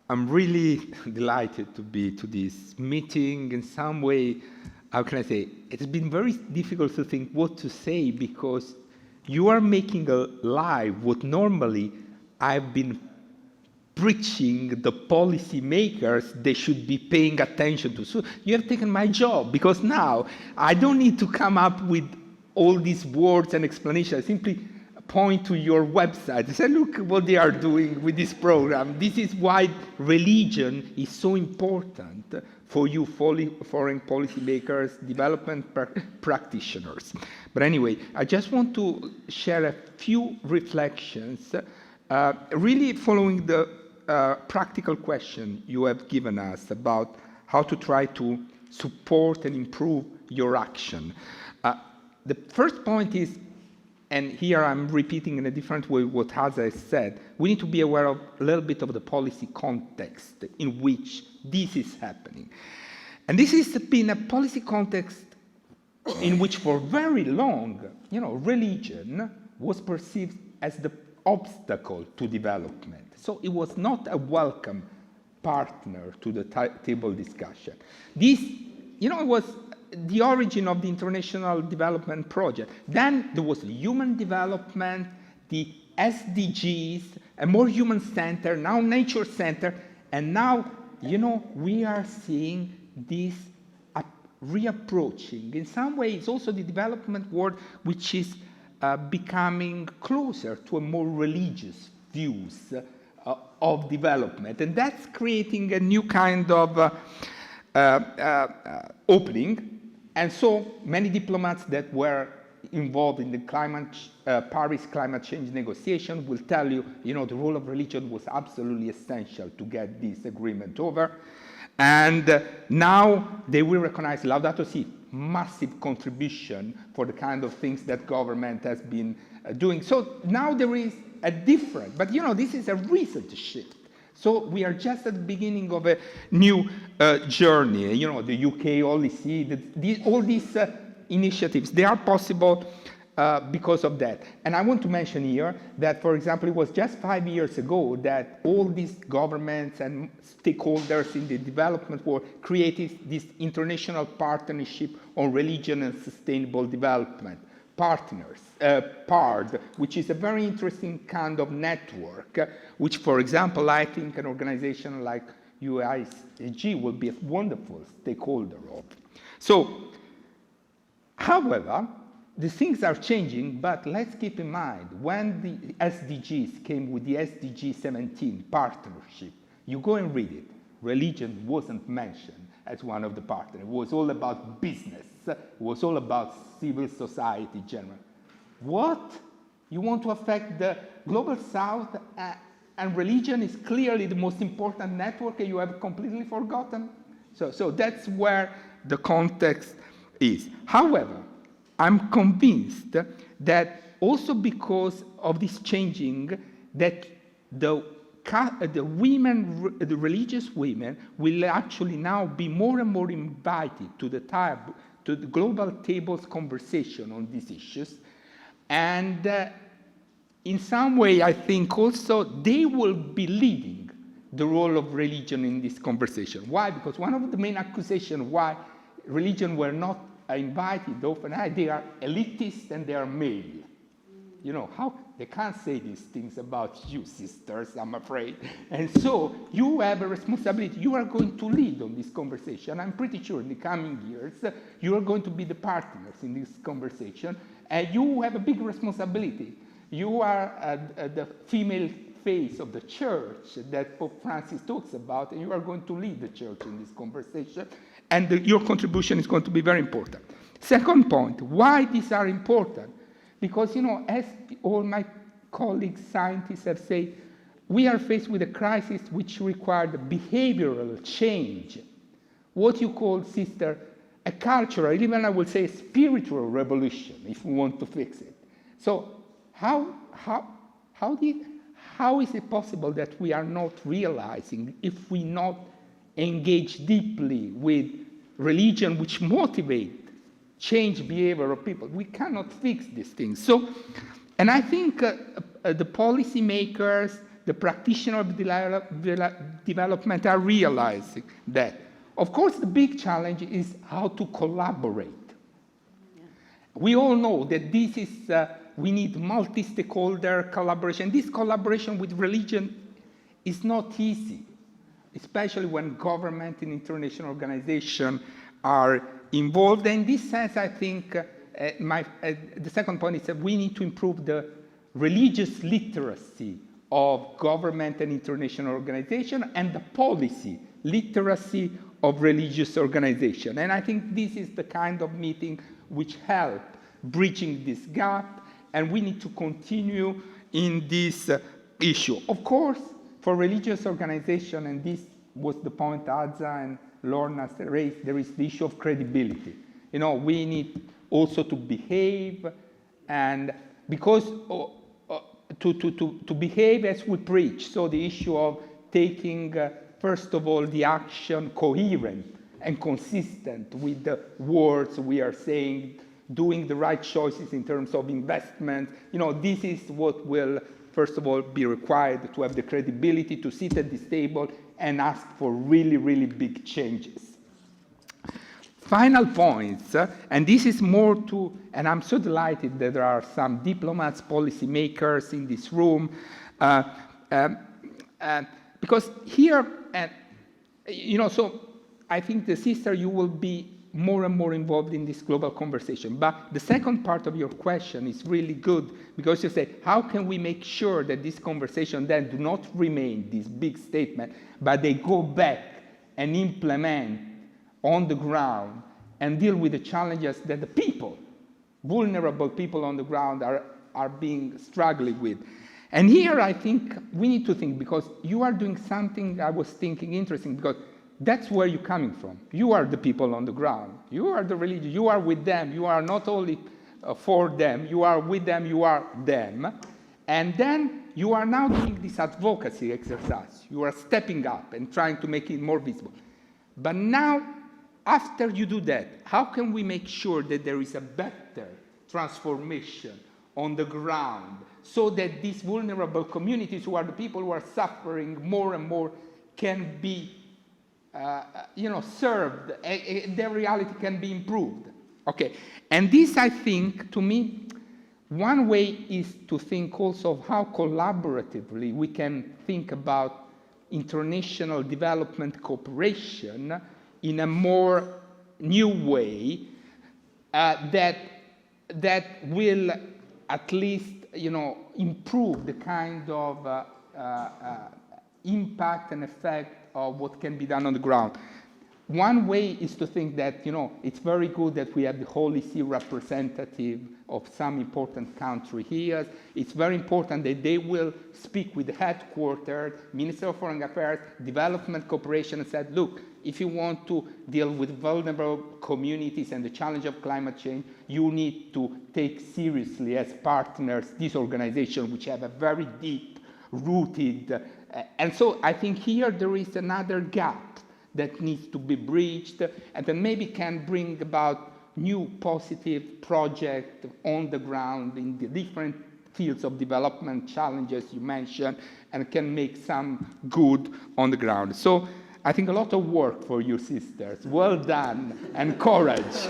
I'm really delighted to be to this meeting. In some way, how can I say, it's been very difficult to think what to say because you are making a live what normally I've been preaching the policy makers they should be paying attention to. So you have taken my job because now I don't need to come up with all these words and explanations. I simply point to your website and say, look what they are doing with this program. This is why religion is so important for you foreign policy makers, development practitioners. But anyway, I just want to share a few reflections, really following the practical question you have given us about how to try to support and improve your action. The first point is, and here I'm repeating in a different way what Haza has said, we need to be aware of a little bit of the policy context in which this is happening. And this has been a policy context in which for very long, religion was perceived as the obstacle to development. So it was not a welcome partner to the table discussion. This, it was the origin of the International Development Project. Then there was human development, the SDGs, a more human-centered, now nature-centered, and now, we are seeing this reapproaching. In some ways, also the development world, which is becoming closer to a more religious views of development. And that's creating a new kind of opening. And so many diplomats that were involved in the Paris climate change negotiation will tell you, the role of religion was absolutely essential to get this agreement over. And now they will recognize Laudato Si, massive contribution for the kind of things that government has been doing. So now there is a different, but this is a recent shift. So we are just at the beginning of a new journey. The UK, OLC, all these initiatives, they are possible because of that. And I want to mention here that, for example, it was just 5 years ago that all these governments and stakeholders in the development world created this international partnership on religion and sustainable development. Partners, PARD, which is a very interesting kind of network, which, for example, I think an organization like UISG will be a wonderful stakeholder of. So, however, the things are changing, but let's keep in mind, when the SDGs came with the SDG 17 partnership, you go and read it, religion wasn't mentioned as one of the partners. It was all about business. It was all about civil society in general. What? You want to affect the global south and religion is clearly the most important network and you have completely forgotten? So that's where the context is. However, I'm convinced that also because of this changing, that the religious women will actually now be more and more invited to the global tables conversation on these issues. And in some way, I think also they will be leading the role of religion in this conversation. Why? Because one of the main accusations why religion were not invited often, they are elitist and they are male. How they can't say these things about you, sisters, I'm afraid. And so you have a responsibility. You are going to lead on this conversation. I'm pretty sure in the coming years, you are going to be the partners in this conversation. And you have a big responsibility. You are the female face of the church that Pope Francis talks about, and you are going to lead the church in this conversation. And your contribution is going to be very important. Second point, why these are important? Because, as all my colleagues, scientists have said, we are faced with a crisis which required behavioral change. What you call, sister, a cultural, even I would say a spiritual revolution, if we want to fix it. So how is it possible that we are not realizing if we not engage deeply with religion which motivate change behavior of people? We cannot fix these things. So, and I think the policymakers, the practitioners of development are realizing that. Of course, the big challenge is how to collaborate. Yeah. We all know that this is, we need multi-stakeholder collaboration. This collaboration with religion is not easy, especially when government and international organizations are involved. And in this sense, I think the second point is that we need to improve the religious literacy of government and international organizations and the policy literacy of religious organizations. And I think this is the kind of meeting which help bridging this gap, and we need to continue in this issue. Of course, for religious organization, and this was the point Adza and Lorna raised, there is the issue of credibility. You know, we need also to behave, and because to behave as we preach, so the issue of taking, first of all, the action coherent and consistent with the words we are saying, doing the right choices in terms of investment. You know, this is what will, first of all, be required to have the credibility to sit at this table and ask for really, really big changes. Final points, and this is more to, and I'm so delighted that there are some diplomats, policymakers in this room, because here, you know, so I think the sister, you will be more and more involved in this global conversation. But the second part of your question is really good, because you say, how can we make sure that this conversation then do not remain this big statement, but they go back and implement on the ground and deal with the challenges that the people, vulnerable people on the ground are being struggling with. And here I think we need to think, because you are doing something I was thinking interesting, because that's where you're coming from. You are the people on the ground. You are the religion. You are with them. You are not only for them. You are with them. You are them. And then you are now doing this advocacy exercise. You are stepping up and trying to make it more visible. But now, after you do that, how can we make sure that there is a better transformation on the ground so that these vulnerable communities, who are the people who are suffering more and more, can be you know, served, their reality can be improved. Okay, and this, I think, to me, one way is to think also of how collaboratively we can think about international development cooperation in a more new way that will at least, you know, improve the kind of impact and effect of what can be done on the ground. One way is to think that, you know, it's very good that we have the Holy See representative of some important country here. It's very important that they will speak with the headquarters, Minister of Foreign Affairs, Development Cooperation, and said, look, if you want to deal with vulnerable communities and the challenge of climate change, you need to take seriously as partners these organizations which have a very deep-rooted and so I think here there is another gap that needs to be bridged and that maybe can bring about new positive projects on the ground in the different fields of development challenges you mentioned, and can make some good on the ground. So I think a lot of work for you sisters. Well done and courage.